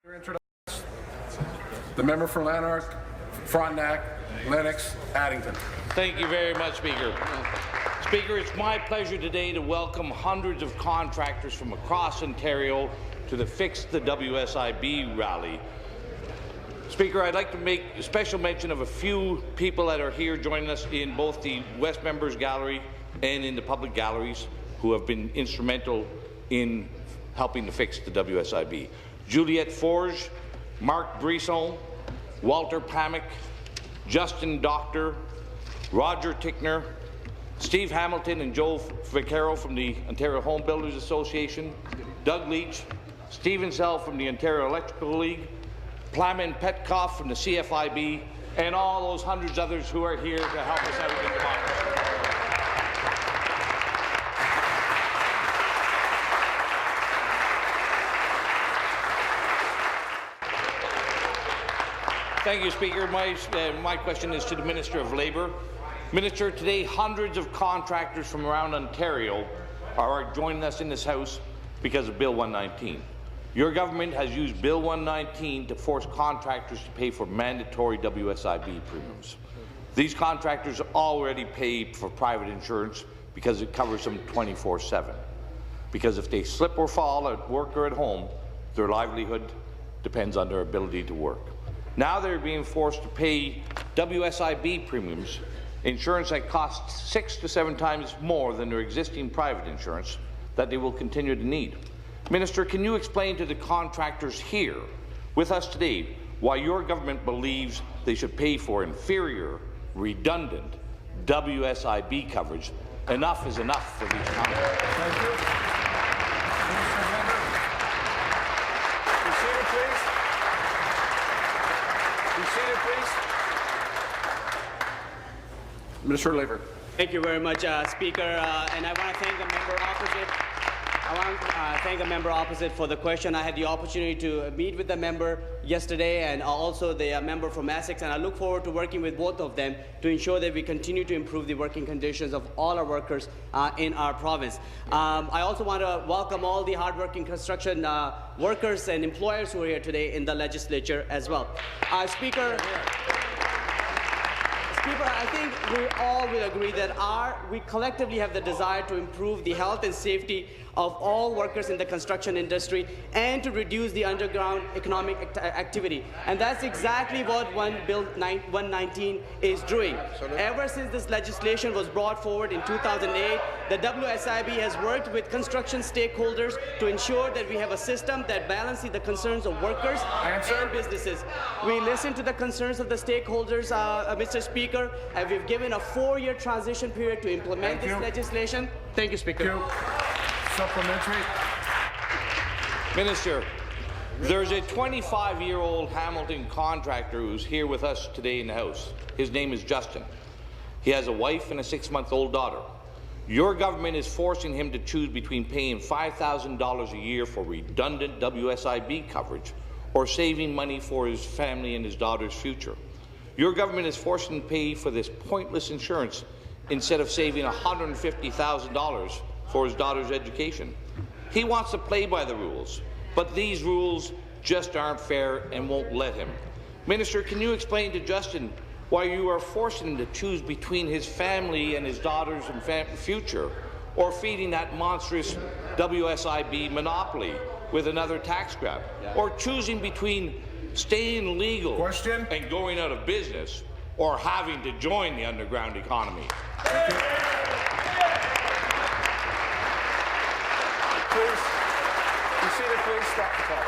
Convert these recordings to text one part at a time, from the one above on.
The member for Lanark, Frontenac, Lennox, Addington. Thank you very much, Speaker. Speaker, it's my pleasure today to welcome hundreds of contractors from across Ontario to the Fix the WSIB Rally. Speaker, I'd like to make a special mention of a few people that are here joining us in both the West Members Gallery and in the public galleries who have been instrumental in helping to fix the WSIB. Juliette Forge, Mark Brisson, Walter Pamick, Justin Doctor, Roger Tickner, Steve Hamilton and Joe Vaccaro from the Ontario Home Builders Association, Doug Leach, Stephen Sell from the Ontario Electrical League, Plamen Petkoff from the CFIB, and all those hundreds others who are here to help us out in democracy. Thank you, Speaker. My question is to the Minister of Labour. Minister, today hundreds of contractors from around Ontario are joining us in this House because of Bill 119. Your government has used Bill 119 to force contractors to pay for mandatory WSIB premiums. These contractors already pay for private insurance because it covers them 24/7. Because if they slip or fall at work or at home, their livelihood depends on their ability to work. Now they're being forced to pay WSIB premiums, insurance that costs 6 to 7 times more than their existing private insurance that they will continue to need. Minister, can you explain to the contractors here with us today why your government believes they should pay for inferior, redundant WSIB coverage? Enough is enough for these contractors. Thank you. Be seated, please. Be seated, please. Minister of Labour. Thank you very much, Speaker. And I want to thank the member opposite. I want to thank the member opposite for the question. I had the opportunity to meet with the member yesterday and also the member from Essex, and I look forward to working with both of them to ensure that we continue to improve the working conditions of all our workers in our province. I also want to welcome all the hardworking construction workers and employers who are here today in the legislature as well. Speaker, I think we all will agree that we collectively have the desire to improve the health and safety of all workers in the construction industry and to reduce the underground economic activity. And that's exactly what Bill 119 is doing. Absolutely. Ever since this legislation was brought forward in 2008, the WSIB has worked with construction stakeholders to ensure that we have a system that balances the concerns of workers and businesses. We listen to the concerns of the stakeholders, Mr. Speaker, and we've given a 4-year transition period to implement this legislation. Thank you, Speaker. Thank you. Supplementary. Minister, there's a 25-year-old Hamilton contractor who's here with us today in the House. His name is Justin. He has a wife and a 6-month-old daughter. Your government is forcing him to choose between paying $5,000 a year for redundant WSIB coverage or saving money for his family and his daughter's future. Your government is forcing him to pay for this pointless insurance instead of saving $150,000 for his daughter's education. He wants to play by the rules, but these rules just aren't fair and won't let him. Minister, can you explain to Justin why you are forcing him to choose between his family and his daughter's future, or feeding that monstrous WSIB monopoly with another tax grab, or choosing between staying legal and going out of business, or having to join the underground economy? Please, be seated, please. Stop the clock.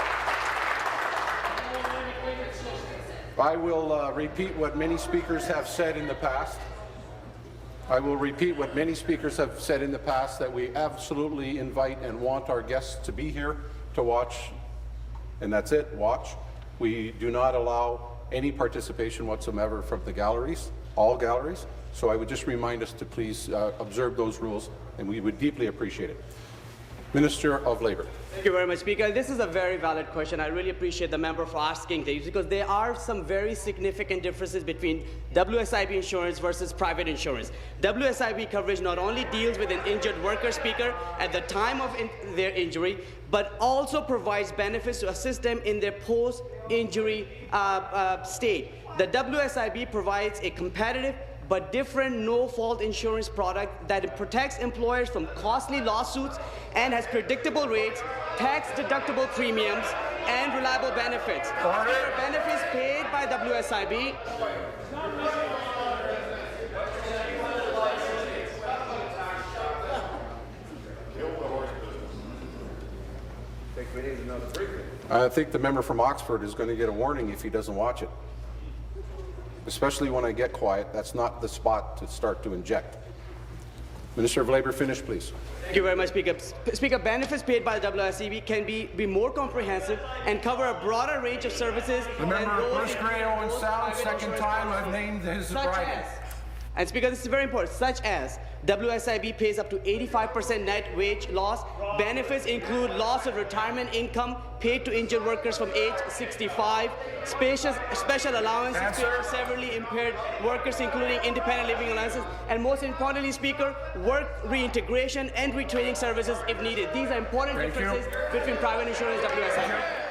I will repeat what many speakers have said in the past. I will repeat what many speakers have said in the past, that we absolutely invite and want our guests to be here to watch, and that's it, watch. We do not allow any participation whatsoever from the galleries, all galleries, so I would just remind us to please observe those rules, and we would deeply appreciate it. Minister of Labour. Thank you very much, Speaker. This is a very valid question. I really appreciate the member for asking these because there are some very significant differences between WSIB insurance versus private insurance. WSIB coverage not only deals with an injured worker, Speaker, at the time of their injury, but also provides benefits to assist them in their post-injury state. The WSIB provides a competitive but different no-fault insurance product that protects employers from costly lawsuits and has predictable rates, tax-deductible premiums, and reliable benefits. Benefits paid by WSIB I think the member from Oxford is going to get a warning if he doesn't watch it. Especially when I get quiet, that's not the spot to start to inject. Minister of Labour, finish, please. Thank you very much, Speaker. Speaker, benefits paid by the WSIB can be more comprehensive and cover a broader range of services. The member of Bruce Grey Owen Sound, second time I've named his writing. And Speaker, this is very important, such as WSIB pays up to 85% net wage loss. Benefits include loss of retirement income paid to injured workers from age 65, special allowances paid to severely impaired workers, including independent living allowances, and most importantly, Speaker, work reintegration and retraining services if needed. These are important differences between private insurance and WSIB.